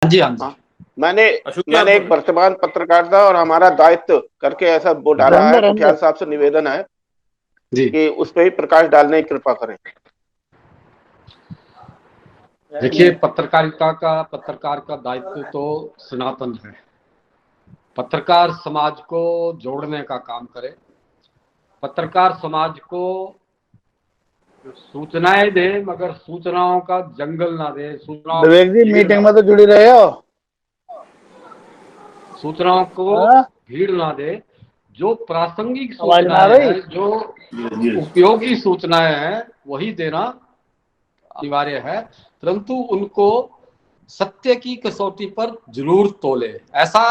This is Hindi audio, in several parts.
हाँ जी, हाँ जी। हाँ, मैंने अशोक जी, आप मैंने एक बोल। वर्तमान पत्रकारिता और हमारा दायित्व करके ऐसा वो डाला रहने है। दो, रहने कुठियाल दो। साहब से निवेदन है जी। कि उस पर ही प्रकाश डालने की कृपा करें। देखिए, पत्रकार का दायित्व तो सनातन है। पत्रकार समाज को जोड़ने का काम करे, पत्रकार समाज को सूचनाएं दे, मगर सूचनाओं का जंगल ना दे, सूचनाओं विवेक जी की भीड़ मीटिंग ना में तो दे, जुड़ी रहे हो। सूचनाओं को हाँ? भीड़ ना दे। जो प्रासंगिक आवाज ना आ सूचनाएं रही। हैं, जो उपयोगी सूचनाएं हैं, वही देना अनिवार्य है, परंतु उनको सत्य की कसौटी पर जरूर तोले। ऐसा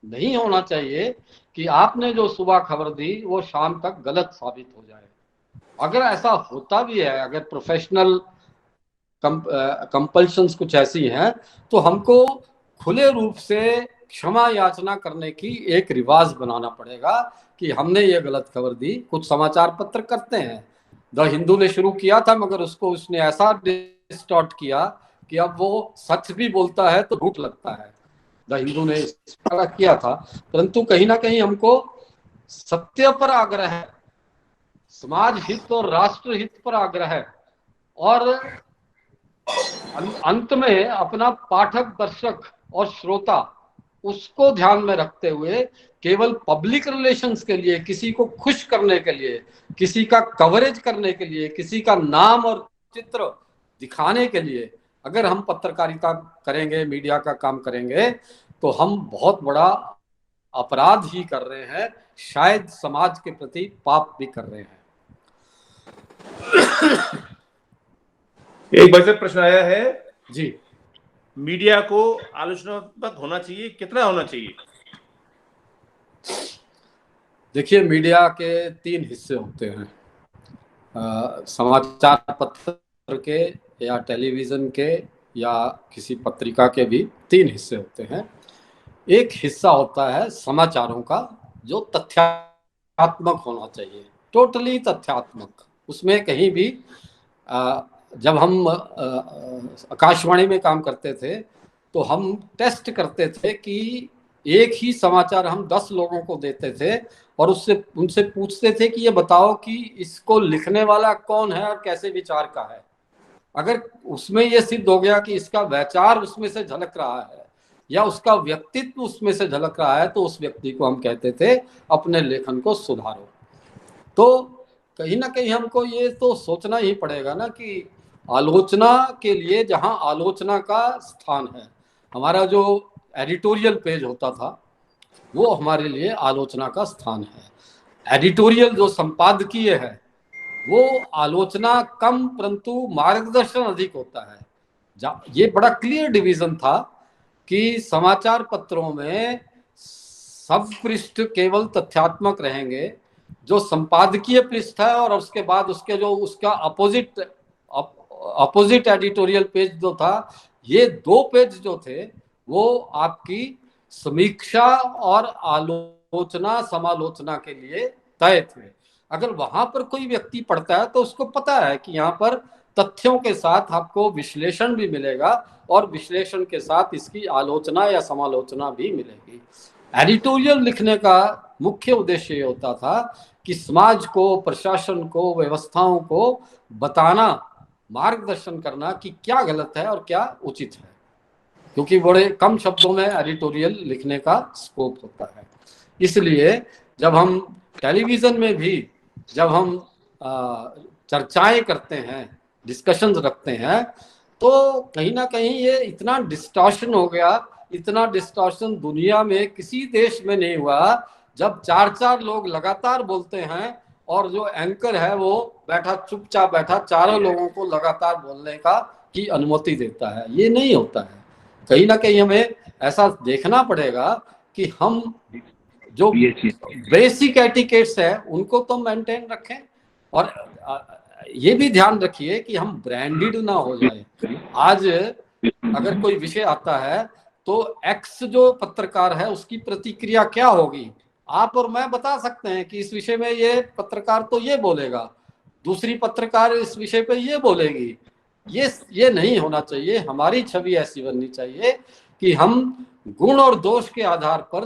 नहीं होना चाहिए कि आपने जो सुबह खबर दी वो शाम तक गलत साबित हो जाए। अगर ऐसा होता भी है, अगर प्रोफेशनल कंपल्शंस कुछ ऐसी हैं, तो हमको खुले रूप से क्षमा याचना करने की एक रिवाज बनाना पड़ेगा कि हमने ये गलत खबर दी। कुछ समाचार पत्र करते हैं, द हिंदू ने शुरू किया था, मगर उसको उसने ऐसा डिस्टॉर्ट किया कि अब वो सच भी बोलता है तो झूठ लगता है। द हिंदू ने इस तरह किया था, परंतु कहीं ना कहीं हमको सत्य पर आग्रह है, समाज हित और राष्ट्र हित पर आग्रह है, और अंत में अपना पाठक, दर्शक और श्रोता, उसको ध्यान में रखते हुए केवल पब्लिक रिलेशंस के लिए, किसी को खुश करने के लिए, किसी का कवरेज करने के लिए, किसी का नाम और चित्र दिखाने के लिए अगर हम पत्रकारिता करेंगे, मीडिया का काम करेंगे, तो हम बहुत बड़ा अपराध ही कर रहे हैं, शायद समाज के प्रति पाप भी कर रहे हैं। एक भाई से प्रश्न आया है जी। मीडिया को आलोचनात्मक होना चाहिए, कितना होना चाहिए? देखिए, मीडिया के 3 हिस्से होते हैं, समाचार पत्र के या टेलीविजन के या किसी पत्रिका के भी 3 हिस्से होते हैं। एक हिस्सा होता है समाचारों का, जो तथ्यात्मक होना चाहिए, टोटली तथ्यात्मक। उसमें कहीं भी जब हम आकाशवाणी में काम करते थे तो हम टेस्ट करते थे कि एक ही समाचार हम 10 लोगों को देते थे और उनसे पूछते थे कि ये बताओ कि इसको लिखने वाला कौन है और कैसे विचार का है। अगर उसमें ये सिद्ध हो गया कि इसका विचार उसमें से झलक रहा है या उसका व्यक्तित्व उसमें से झलक रहा है, तो उस व्यक्ति को हम कहते थे अपने लेखन को सुधारो। तो कहीं ना कहीं हमको ये तो सोचना ही पड़ेगा ना कि आलोचना के लिए जहां आलोचना का स्थान है, हमारा जो एडिटोरियल पेज होता था वो हमारे लिए आलोचना का स्थान है। एडिटोरियल जो संपादकीय है वो आलोचना कम परंतु मार्गदर्शन अधिक होता है। ये बड़ा क्लियर डिवीजन था कि समाचार पत्रों में सब पृष्ठ केवल तथ्यात्मक रहेंगे, जो संपादकीय पृष्ठ है और उसके बाद उसके जो उसका अपोजिट एडिटोरियल पेज जो था, ये 2 पेज जो थे वो आपकी समीक्षा और आलोचना समालोचना के लिए तय थे। अगर वहां पर कोई व्यक्ति पढ़ता है तो उसको पता है कि यहाँ पर तथ्यों के साथ आपको विश्लेषण भी मिलेगा और विश्लेषण के साथ इसकी आलोचना या समालोचना भी मिलेगी। एडिटोरियल लिखने का मुख्य उद्देश्य ये होता था कि समाज को, प्रशासन को, व्यवस्थाओं को बताना, मार्गदर्शन करना कि क्या गलत है और क्या उचित है, क्योंकि बड़े कम शब्दों में एडिटोरियल लिखने का स्कोप होता है। इसलिए जब हम टेलीविजन में भी जब हम चर्चाएं करते हैं, डिस्कशंस रखते हैं, तो कहीं ना कहीं ये इतना डिस्टॉर्शन हो गया, इतना डिस्टॉर्शन दुनिया में किसी देश में नहीं हुआ जब 4-4 लोग लगातार बोलते हैं और जो एंकर है वो बैठा चुपचाप बैठा चारों लोगों को लगातार बोलने का की अनुमति देता है। ये नहीं होता है। कहीं ना कहीं हमें ऐसा देखना पड़ेगा कि हम जो बेसिक एटिकेट्स है उनको तो मेंटेन रखें, और ये भी ध्यान रखिए कि हम ब्रांडेड ना हो जाए। आज अगर कोई विषय आता है तो एक्स जो पत्रकार है उसकी प्रतिक्रिया क्या होगी, आप और मैं बता सकते हैं कि इस विषय में ये पत्रकार तो ये बोलेगा, दूसरी पत्रकार इस विषय पे ये बोलेगी। ये नहीं होना चाहिए। हमारी छवि ऐसी बननी चाहिए कि हम गुण और दोष के आधार पर